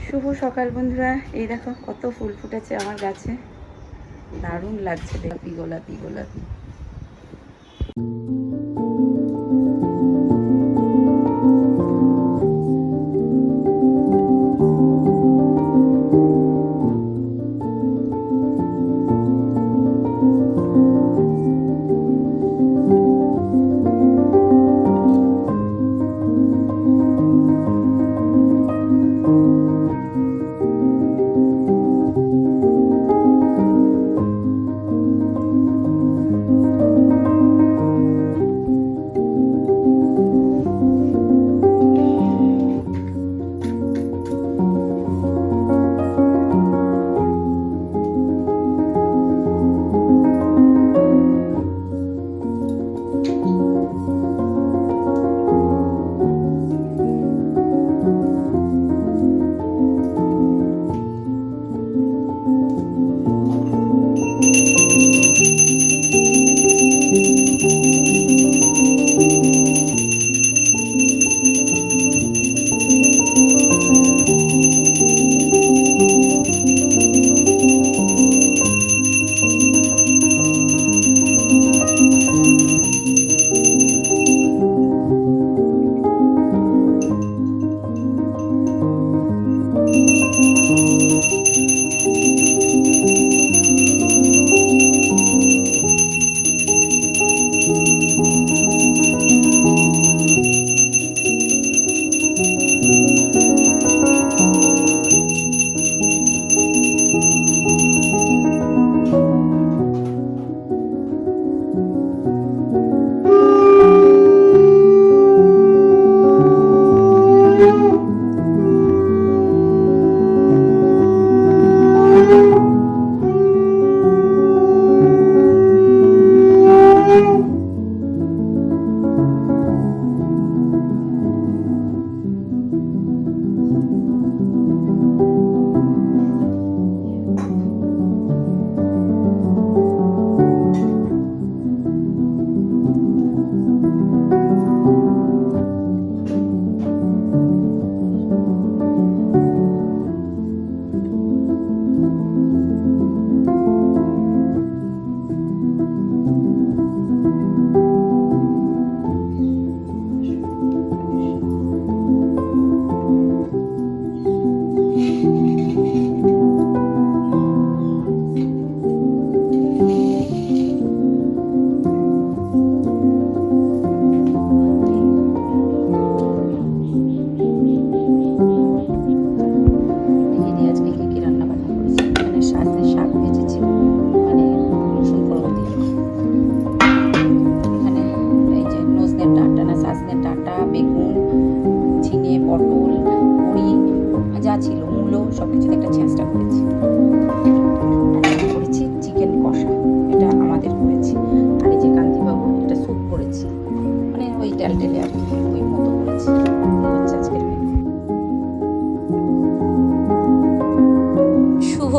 শুভ সকাল বন্ধুরা। এই দেখো কত ফুল ফুটেছে আমার গাছে, দারুণ লাগছে গোলাপি গোলাপি গোলাপি।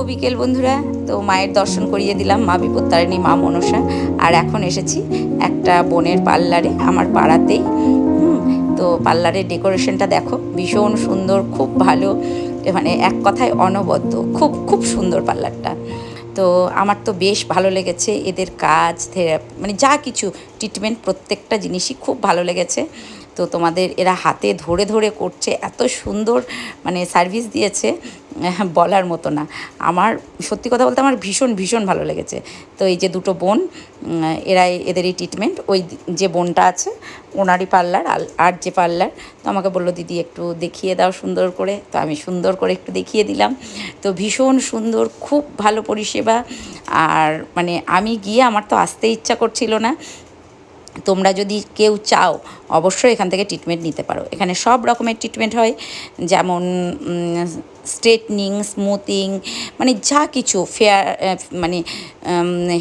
বিকেল বন্ধুরা, তো মায়ের দর্শন করিয়ে দিলাম, মা বিপত্তারিণী, মা মনসা। আর এখন এসেছি একটা বোনের পার্লারে আমার পাড়াতেই। তো পার্লারের ডেকোরেশনটা দেখো, ভীষণ সুন্দর, খুব ভালো, মানে এক কথায় অনবদ্য, খুব খুব সুন্দর পার্লারটা। তো আমার তো বেশ ভালো লেগেছে এদের কাজ, মানে যা কিছু ট্রিটমেন্ট, প্রত্যেকটা জিনিসই খুব ভালো লেগেছে। তো তোমাদের এরা হাতে ধরে ধরে করছে, এত সুন্দর মানে সার্ভিস দিয়েছে, বলার মতো না। আমার সত্যি কথা বলতে আমার ভীষণ ভীষণ ভালো লেগেছে। তো এই যে দুটো বোন, এদেরই ট্রিটমেন্ট, ওই যে বোনটা আছে ওনারই পার্লার, আর যে পার্লার। তো আমাকে বললো দিদি একটু দেখিয়ে দাও সুন্দর করে, তো আমি সুন্দর করে একটু দেখিয়ে দিলাম। তো ভীষণ সুন্দর, খুব ভালো পরিষেবা। আর মানে আমি গিয়ে আমার তো আসতে ইচ্ছা করছিল না। তোমরা যদি কেউ চাও অবশ্যই এখান থেকে ট্রিটমেন্ট নিতে পারো। এখানে সব রকমের ট্রিটমেন্ট হয়, যেমন স্ট্রেটনিং, স্মুথিং, মানে যা কিছু মানে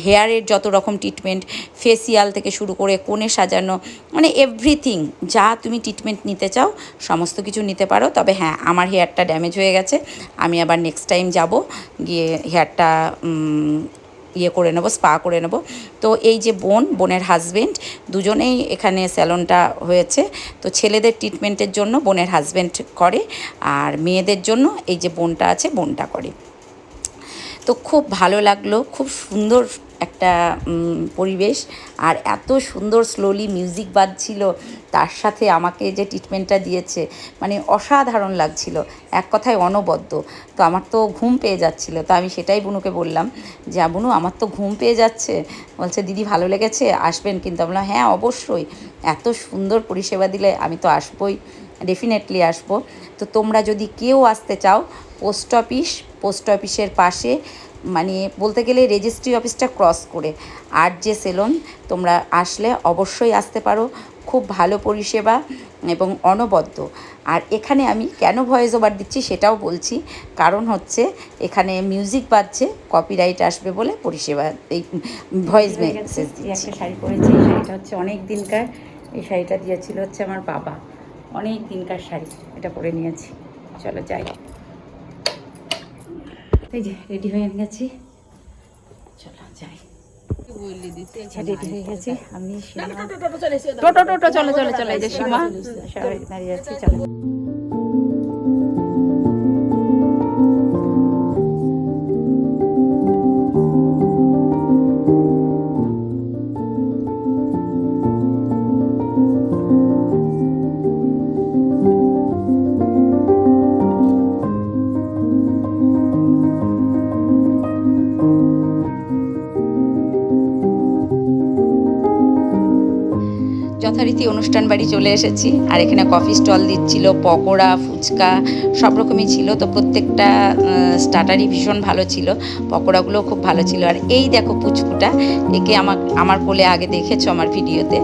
হেয়ারের যত রকম ট্রিটমেন্ট, ফেসিয়াল থেকে শুরু করে কোণে সাজানো, মানে এভরিথিং যা তুমি ট্রিটমেন্ট নিতে চাও সমস্ত কিছু নিতে পারো। তবে হ্যাঁ, আমার হেয়ারটা ড্যামেজ হয়ে গেছে, আমি আবার নেক্সট টাইম যাব, গিয়ে হেয়ারটা ইয়ে করে নেবো, স্পা করে নেব। তো এই যে বোনের হাজব্যান্ড দুজনেই এখানে স্যালনটা হয়েছে। তো ছেলেদের ট্রিটমেন্টের জন্য বোনের হাজব্যান্ড করে, আর মেয়েদের জন্য এই যে বোনটা আছে বোনটা করে। তো খুব ভালো লাগলো, খুব সুন্দর একটা পরিবেশ, আর এত সুন্দর স্লোলি মিউজিক বাজছিল, তার সাথে আমাকে যে ট্রিটমেন্টটা দিয়েছে মানে অসাধারণ লাগছিল, এক কথায় অনবদ্য। তো আমার তো ঘুম পেয়ে যাচ্ছিল, তো আমি সেটাই বুনুকে বললাম যে বুনু আমার তো ঘুম পেয়ে যাচ্ছে। বলছে দিদি ভালো লেগেছে, আসবেন কিন্তু? বললাম হ্যাঁ অবশ্যই, এত সুন্দর পরিষেবা দিলে আমি তো আসবই, ডেফিনেটলি আসবো। তো তোমরা যদি কেউ আসতে চাও, পোস্ট অফিসের পাশে, মানে বলতে গেলে রেজিস্ট্রি অফিসটা ক্রস করে যে সেলুন, তোমরা আসলে অবশ্যই আসতে পারো। খুব ভালো পরিষেবা এবং অনবদ্য। আর এখানে আমি কেন ভয়েস ওভার দিচ্ছি সেটাও বলছি, কারণ হচ্ছে এখানে মিউজিক বাজছে, কপিরাইট আসবে বলে পরিষেবা এই ভয়েস মেসেজ দিচ্ছি। একটা শাড়ি পরেছি, এই শাড়িটা হচ্ছে অনেক দিনকার, এই শাড়িটা দিয়েছিল হচ্ছে আমার বাবা, অনেক দিনকার শাড়ি, এটা পরে নিয়েছি। চলো যাই। এই যে রেডি হয়ে গেছি, চলো যাই। রেডি হয়ে গেছি আমি, টোটো চলো চলো চলো, এই যে সীমা দাঁড়িয়ে আছি, চলো। যথারীতি অনুষ্ঠান বাড়ি চলে এসেছি, আর এখানে কফি স্টল দিচ্ছিল, পকোড়া ফুচকা সব রকমই ছিল। তো প্রত্যেকটা স্টার্টারই ভীষণ ভালো ছিল, পকোড়াগুলো খুব ভালো ছিল। আর এই দেখো পুচকুটা, একে আমার কোলে আগে দেখেছো আমার ভিডিওতে।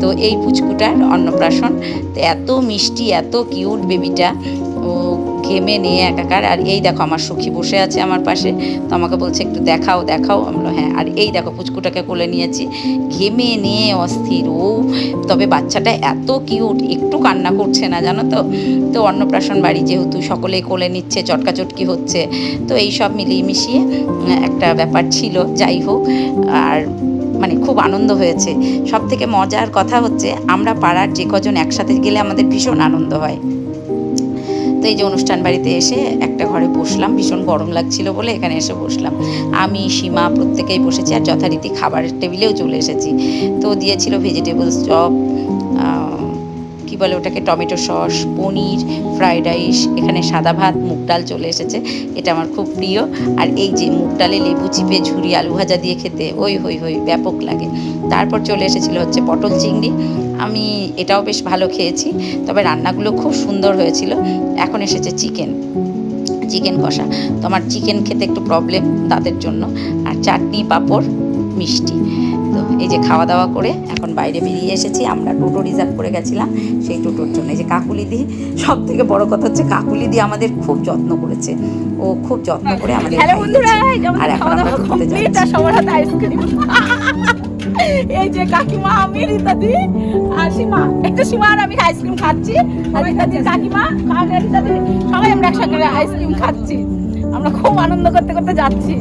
তো এই পুচকুটার অন্নপ্রাশন, তো এত মিষ্টি এত কিউট বেবিটা, ও ঘেমে নিয়ে একাকার। আর এই দেখো আমার সখী বসে আছে আমার পাশে, তো আমাকে বলছে একটু দেখাও দেখাও, আমরা হ্যাঁ। আর এই দেখো পুচকুটাকে কোলে নিয়েছি, ঘেমে নিয়ে অস্থির ও, তবে বাচ্চাটা এত কিউট, একটু কান্না করছে না জানো তো। তো অন্নপ্রাশন বাড়ি যেহেতু সকলেই কোলে নিচ্ছে, চটকাচটকি হচ্ছে, তো এই সব মিলিয়ে মিশিয়ে একটা ব্যাপার ছিল। যাই হোক, আর মানে খুব আনন্দ হয়েছে। সব থেকে মজার কথা হচ্ছে আমরা পাড়ার যে কজন একসাথে গেলে আমাদের ভীষণ আনন্দ হয়। তো এই যে অনুষ্ঠান বাড়িতে এসে একটা ঘরে বসলাম, ভীষণ গরম লাগছিল বলে এখানে এসে বসলাম। আমি সীমা প্রত্যেকেই বসেছি, আর যথারীতি খাবারের টেবিলেও চলে এসেছি। তো দিয়েছিল ভেজিটেবলস চপ, কী বলে ওটাকে, টমেটো সস, পনির, ফ্রাইড রাইস, এখানে সাদা ভাত, মুগ ডাল চলে এসেছে, এটা আমার খুব প্রিয়। আর এই যে মুগ ডালে লেবু চিপে ঝুরি আলু ভাজা দিয়ে খেতে ওই ব্যাপক লাগে। তারপর চলে এসেছিলো হচ্ছে পটল চিংড়ি, আমি এটাও বেশ ভালো খেয়েছি, তবে রান্নাগুলো খুব সুন্দর হয়েছিল। এখন এসেছে চিকেন কষা, তো আমার চিকেন খেতে একটু প্রবলেম তাদের জন্য, আর চাটনি পাঁপড় মিষ্টি। তো এই যে খাওয়া দাওয়া করে এখন বাইরে বেরিয়ে এসেছি, আমরা টোটো রিজার্ভ করে গেছিলাম সেই টোটোর জন্য। এই যে কাকুলিদি, সব থেকে বড় কথা হচ্ছে কাকুলিদি আমাদের খুব যত্ন করেছে, ও খুব যত্ন করে আমাদের আর এখন আমরা টোটোতে যাচ্ছি। এই যে কাকিমা, আমি রীতাদি আর সীমা, একটা সীমা আর আমি আইসক্রিম খাচ্ছি, আর রীতাদি কাকিমা আর রীতাদি সবাই আমরা একসাথে আইসক্রিম খাচ্ছি। আমরা খুব আনন্দ করতে করতে যাচ্ছি।